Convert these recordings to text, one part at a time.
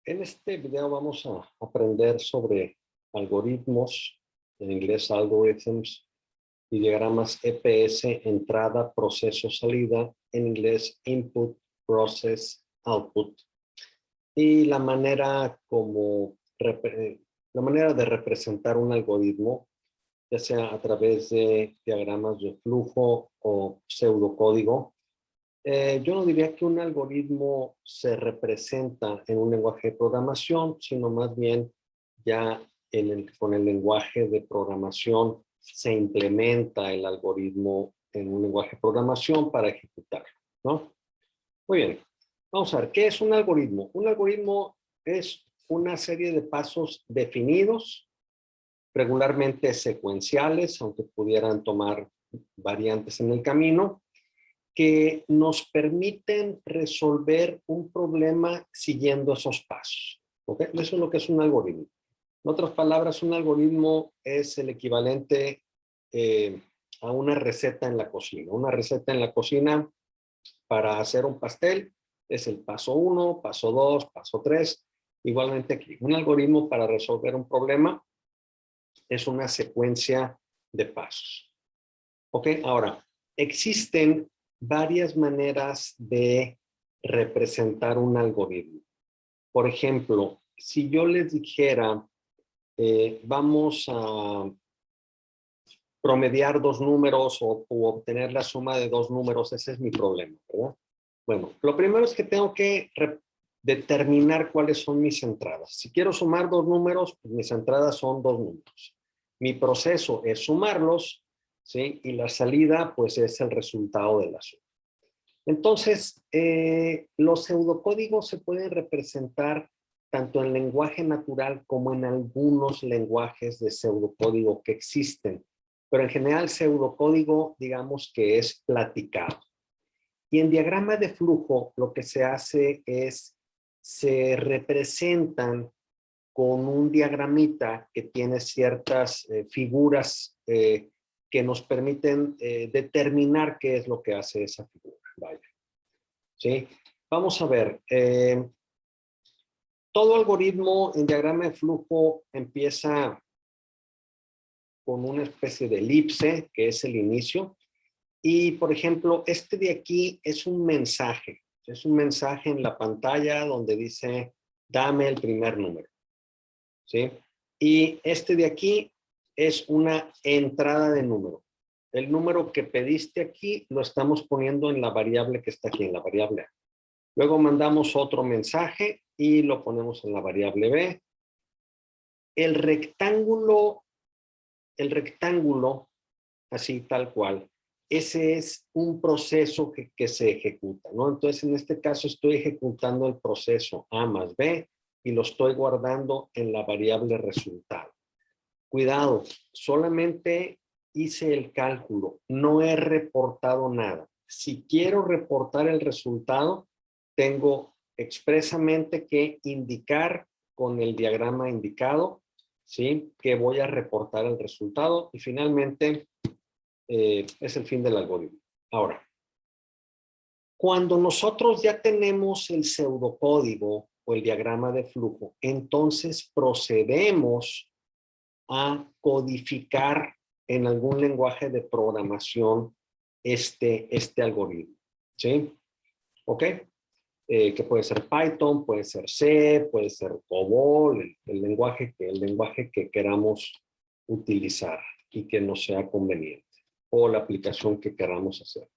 En este video vamos a aprender sobre algoritmos, en inglés algorithms, y diagramas EPS, entrada, proceso, salida, en inglés input, process, output. Y la manera de representar un algoritmo, ya sea a través de diagramas de flujo o pseudocódigo. Yo no diría que un algoritmo se representa en un lenguaje de programación, sino más bien ya con el lenguaje de programación se implementa el algoritmo en un lenguaje de programación para ejecutarlo, ¿no? Muy bien, vamos a ver, ¿qué es un algoritmo? Un algoritmo es una serie de pasos definidos, regularmente secuenciales, aunque pudieran tomar variantes en el camino, que nos permiten resolver un problema siguiendo esos pasos. ¿Okay? Eso es lo que es un algoritmo. En otras palabras, un algoritmo es el equivalente a una receta en la cocina. Una receta en la cocina para hacer un pastel es el paso 1, paso 2, paso 3. Igualmente aquí, un algoritmo para resolver un problema es una secuencia de pasos. ¿Ok? Ahora, existen varias maneras de representar un algoritmo. Por ejemplo, si yo les dijera, vamos a promediar dos números o obtener la suma de dos números, ese es mi problema, ¿verdad? Bueno, lo primero es que tengo que determinar cuáles son mis entradas. Si quiero sumar dos números, pues mis entradas son dos números. Mi proceso es sumarlos, ¿sí? Y la salida, pues, es el resultado de la suma. Entonces, los pseudocódigos se pueden representar tanto en lenguaje natural como en algunos lenguajes de pseudocódigo que existen. Pero en general, pseudocódigo, digamos que es platicado. Y en diagrama de flujo, lo que se hace es, se representan con un diagramita que tiene ciertas figuras que nos permiten determinar qué es lo que hace esa figura. Vaya. ¿Sí? Vamos a ver. Todo algoritmo en diagrama de flujo empieza con una especie de elipse, que es el inicio. Y, por ejemplo, este de aquí es un mensaje. Es un mensaje en la pantalla donde dice, dame el primer número. ¿Sí? Y este de aquí es una entrada de número. El número que pediste aquí lo estamos poniendo en la variable que está aquí, en la variable A. Luego mandamos otro mensaje y lo ponemos en la variable B. El rectángulo, así tal cual, ese es un proceso que se ejecuta, ¿no? Entonces, en este caso estoy ejecutando el proceso A más B y lo estoy guardando en la variable resultado. Cuidado, solamente hice el cálculo, no he reportado nada. Si quiero reportar el resultado, tengo expresamente que indicar con el diagrama indicado, ¿sí? Que voy a reportar el resultado y finalmente es el fin del algoritmo. Ahora, cuando nosotros ya tenemos el pseudocódigo o el diagrama de flujo, entonces procedemos a codificar en algún lenguaje de programación este algoritmo, ¿sí? ¿Ok? Que puede ser Python, puede ser C, puede ser COBOL, el lenguaje que queramos utilizar y que nos sea conveniente, o la aplicación que queramos hacer.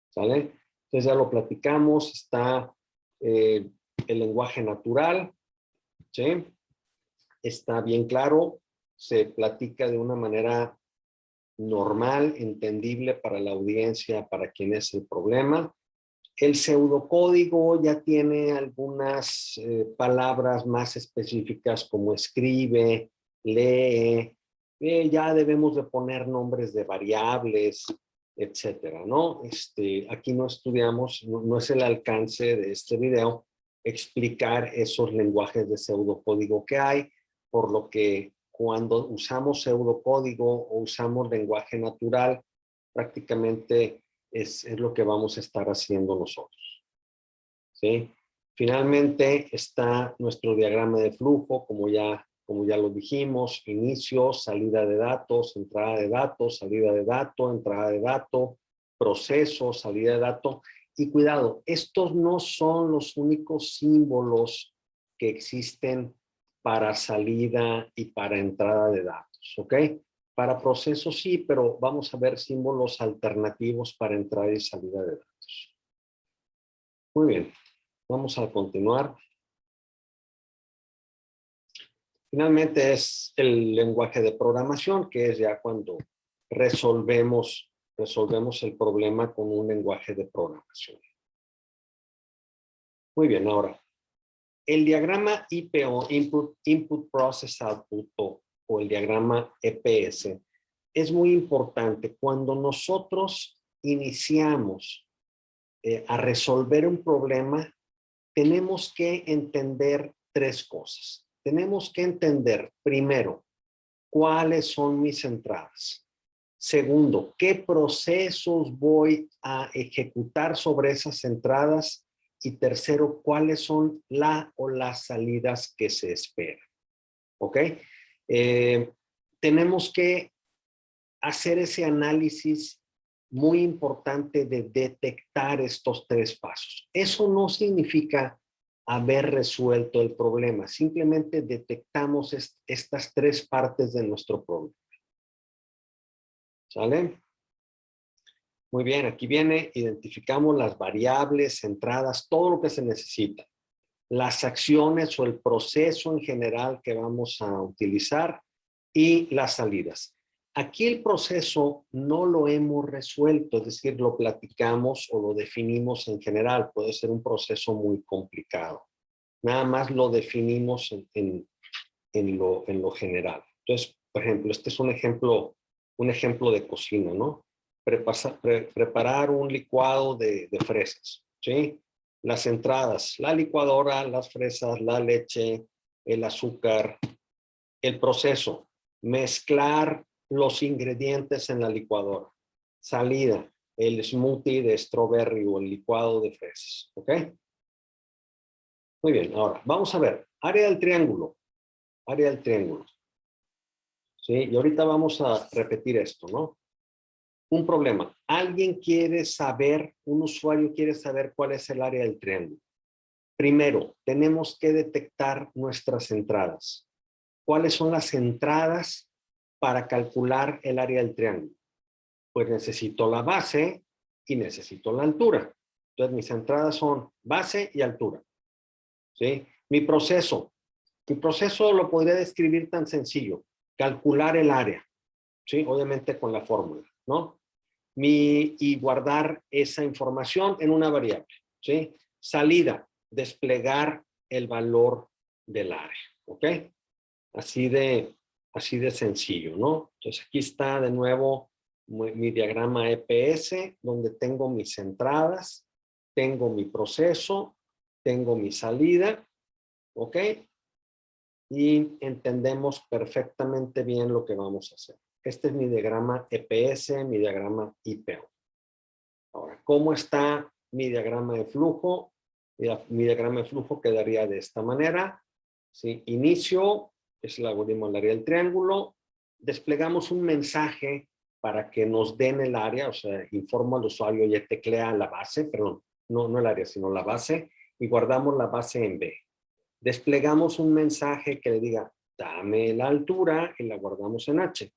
¿Sale? Entonces ya lo platicamos, está el lenguaje natural, ¿sí? Está bien claro, se platica de una manera normal, entendible para la audiencia, para quien es el problema. El pseudocódigo ya tiene algunas palabras más específicas como escribe, lee, ya debemos de poner nombres de variables, etcétera, ¿no? Aquí no estudiamos, no es el alcance de este video explicar esos lenguajes de pseudocódigo que hay, por lo que cuando usamos pseudocódigo o usamos lenguaje natural, prácticamente es lo que vamos a estar haciendo nosotros. ¿Sí? Finalmente está nuestro diagrama de flujo, como ya lo dijimos, inicio, salida de datos, entrada de datos, salida de datos, entrada de datos, proceso, salida de datos. Y cuidado, estos no son los únicos símbolos que existen para salida y para entrada de datos, ¿ok? Para procesos sí, pero vamos a ver símbolos alternativos para entrada y salida de datos. Muy bien, vamos a continuar. Finalmente es el lenguaje de programación, que es ya cuando resolvemos el problema con un lenguaje de programación. Muy bien, ahora, el diagrama IPO, Input Process Output, o el diagrama EPS, es muy importante. Cuando nosotros iniciamos a resolver un problema, tenemos que entender tres cosas. Tenemos que entender, primero, cuáles son mis entradas. Segundo, qué procesos voy a ejecutar sobre esas entradas. Y tercero, cuáles son las salidas que se esperan. ¿Ok? Tenemos que hacer ese análisis muy importante de detectar estos tres pasos. Eso no significa haber resuelto el problema, simplemente detectamos estas tres partes de nuestro problema. ¿Sale? Muy bien, aquí viene, identificamos las variables, entradas, todo lo que se necesita. Las acciones o el proceso en general que vamos a utilizar y las salidas. Aquí el proceso no lo hemos resuelto, es decir, lo platicamos o lo definimos en general. Puede ser un proceso muy complicado. Nada más lo definimos en lo general. Entonces, por ejemplo, este es un ejemplo de cocina, ¿no? Preparar un licuado de fresas, ¿sí? Las entradas, la licuadora, las fresas, la leche, el azúcar. El proceso, mezclar los ingredientes en la licuadora. Salida, el smoothie de strawberry o el licuado de fresas, ¿ok? Muy bien, ahora vamos a ver, área del triángulo, ¿sí? Y ahorita vamos a repetir esto, ¿no? Un problema, un usuario quiere saber cuál es el área del triángulo. Primero, tenemos que detectar nuestras entradas. ¿Cuáles son las entradas para calcular el área del triángulo? Pues necesito la base y necesito la altura. Entonces mis entradas son base y altura, ¿sí? Mi proceso lo podría describir tan sencillo, calcular el área, ¿sí? Obviamente con la fórmula, ¿no? Y guardar esa información en una variable, ¿sí? Salida, desplegar el valor del área, ¿ok? Así de sencillo, ¿no? Entonces aquí está de nuevo mi diagrama EPS, donde tengo mis entradas, tengo mi proceso, tengo mi salida, ¿ok? Y entendemos perfectamente bien lo que vamos a hacer. Este es mi diagrama EPS, mi diagrama IPO. Ahora, ¿cómo está mi diagrama de flujo? Mi diagrama de flujo quedaría de esta manera. ¿Sí? Inicio, es el algoritmo del área del triángulo. Desplegamos un mensaje para que nos den el área, o sea, informo al usuario y teclea la base, perdón, no el área, sino la base, y guardamos la base en B. Desplegamos un mensaje que le diga, dame la altura, y la guardamos en H.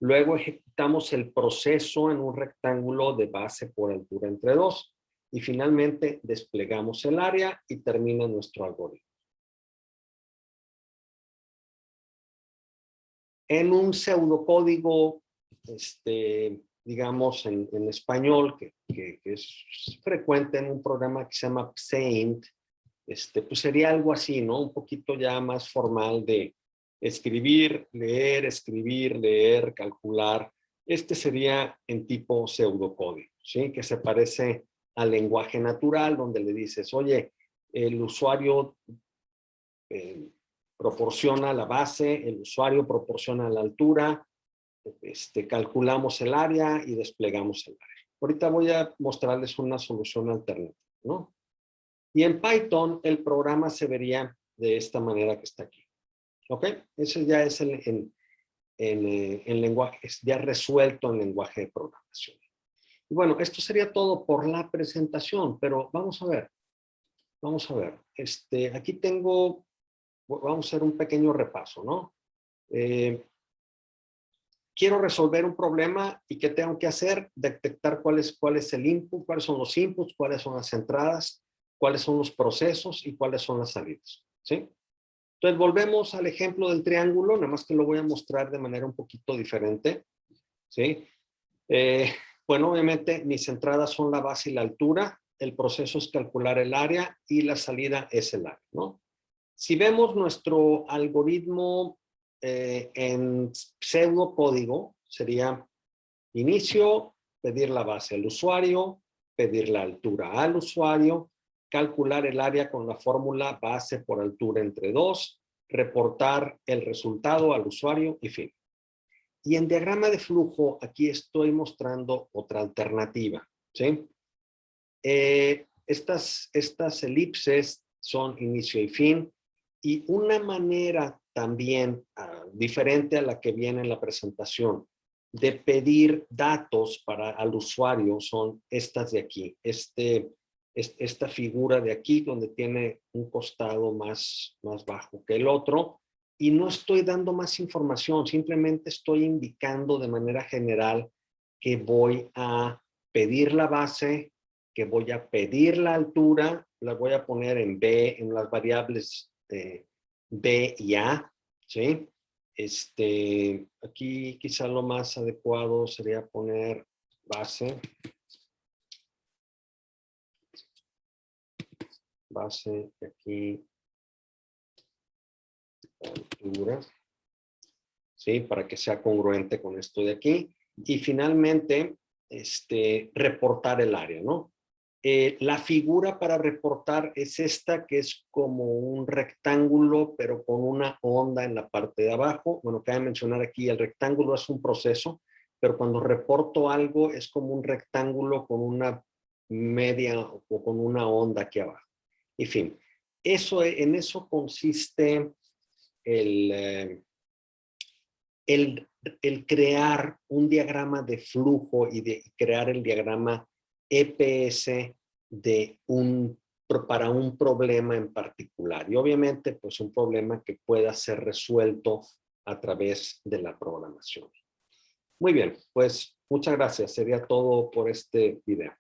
Luego ejecutamos el proceso en un rectángulo de base por altura entre 2. Y finalmente desplegamos el área y termina nuestro algoritmo. En un pseudocódigo, digamos en español, que es frecuente en un programa que se llama Psaint, pues sería algo así, ¿no? Un poquito ya más formal de escribir, leer, calcular. Este sería en tipo pseudocódigo, ¿sí? Que se parece al lenguaje natural, donde le dices, oye, el usuario proporciona la base, el usuario proporciona la altura, calculamos el área y desplegamos el área. Ahorita voy a mostrarles una solución alternativa, ¿no? Y en Python el programa se vería de esta manera que está aquí. ¿Ok? Ese ya es el lenguaje, es ya resuelto en lenguaje de programación. Y bueno, esto sería todo por la presentación, pero vamos a ver. Vamos a ver. Aquí tengo, vamos a hacer un pequeño repaso, ¿no? Quiero resolver un problema y ¿qué tengo que hacer? Detectar cuál es el input, cuáles son los inputs, cuáles son las entradas, cuáles son los procesos y cuáles son las salidas, ¿sí? Entonces volvemos al ejemplo del triángulo, nada más que lo voy a mostrar de manera un poquito diferente, ¿sí? Bueno, obviamente mis entradas son la base y la altura, el proceso es calcular el área y la salida es el área, ¿no? Si vemos nuestro algoritmo en pseudocódigo, sería inicio, pedir la base al usuario, pedir la altura al usuario, calcular el área con la fórmula base por altura entre 2, reportar el resultado al usuario y fin. Y en diagrama de flujo, aquí estoy mostrando otra alternativa, ¿sí? Estas elipses son inicio y fin, y una manera también diferente a la que viene en la presentación de pedir datos al usuario son estas de aquí, esta figura de aquí donde tiene un costado más bajo que el otro, y no estoy dando más información, simplemente estoy indicando de manera general que voy a pedir la base, que voy a pedir la altura, la voy a poner en B, en las variables B y A, ¿sí? Aquí quizá lo más adecuado sería poner base, y aquí altura, ¿sí? Para que sea congruente con esto de aquí. Y finalmente, reportar el área, ¿no? La figura para reportar es esta, que es como un rectángulo, pero con una onda en la parte de abajo. Bueno, cabe mencionar aquí, el rectángulo es un proceso, pero cuando reporto algo es como un rectángulo con una media o con una onda aquí abajo. En fin, en eso consiste el crear un diagrama de flujo y de crear el diagrama EPS para un problema en particular. Y obviamente, pues un problema que pueda ser resuelto a través de la programación. Muy bien, pues muchas gracias. Sería todo por este video.